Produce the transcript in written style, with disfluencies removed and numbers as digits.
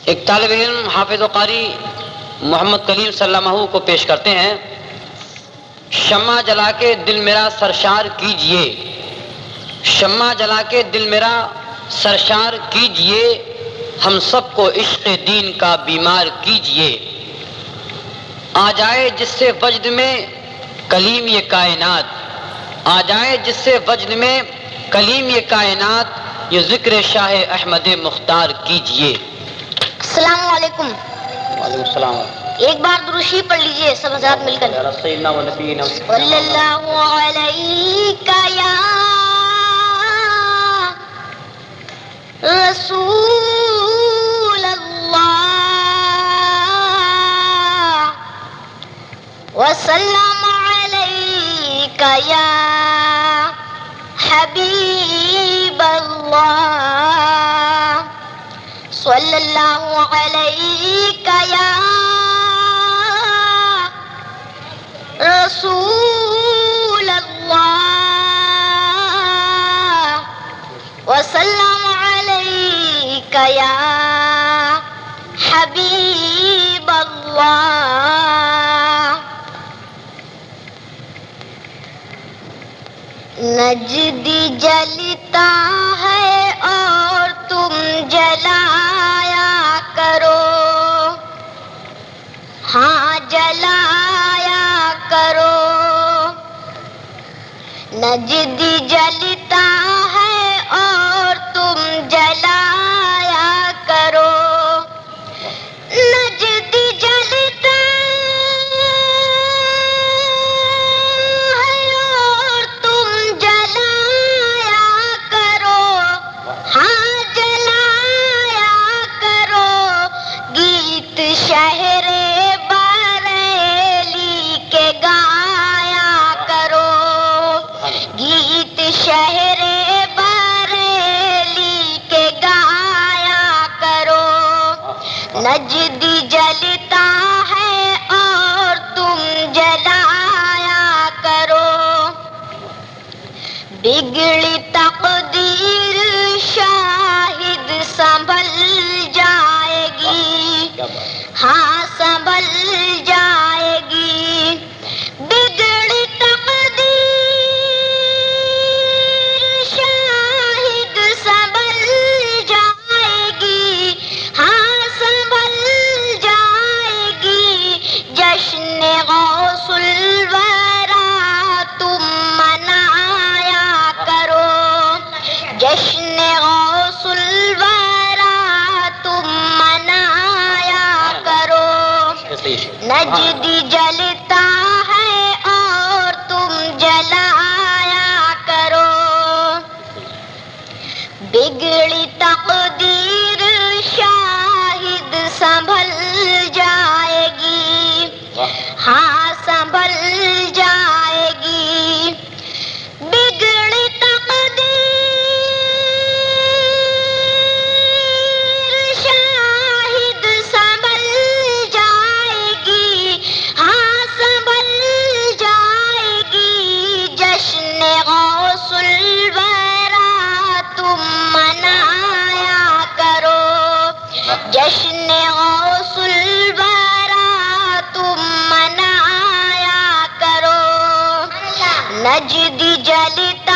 ایک طالب علم حافظ و قاری محمد کلیم صلی اللہ علیہ کو پیش کرتے ہیں. شمع جلا کے دل میرا سرشار کیجئے، شمع جلا کے دل میرا سرشار کیجئے، ہم سب کو عشق دین کا بیمار کیجئے. آ جائے جس سے وجد میں کلیم یہ کائنات، آ جائے جس سے وجد میں کلیم یہ کائنات، یہ ذکر شاہ احمد مختار کیجئے. السلام علیکم. وعلیکم السلام. ایک بار درود شریف پڑھ لیجئے سب حضرات مل کر. صلی اللہ علیہ یا رسول اللہ وسلم علیک یا حبیب اللہ. صلی اللہ علیک یا رسول اللہ وسلم علیک یا حبیب اللہ. نجدی جلتا ہے اور تم جلایا کرو، ہاں جلایا کرو. نجدی جلتا ہے اور تم جلایا کرو. نجدی جلتا ہے اور تم جلایا کرو، ہاں جلایا کرو. گیت شہر بریلی کے گایا کرو، گیت شہر بریلی کے گایا کرو. نجدی جلتا ہے اور تم جلایا کرو. بگڑی تقدیر شاہد سنبھل جائے گی، ہاں سنبھل جائے گی. بگڑی تقدیر شاہد سنبھل جائے گی، ہاں سنبھل جائے گی. جشن غوث الورا تم منایا کرو، جشن غوث الورا تم منایا کرو. نجدی جلتا ہے اور تم جلایا کرو. بگڑی تقدیر شاہد سنبھل جائے گی، ہاں سنبھل جائے گی. بگڑی تقدیر شاہد سنبھل جائے گی، ہاں سنبھل جائے گی. جشن غوث الورا تم منایا کرو، جشن غوث الورا تم منایا کرو. نجدی جلتا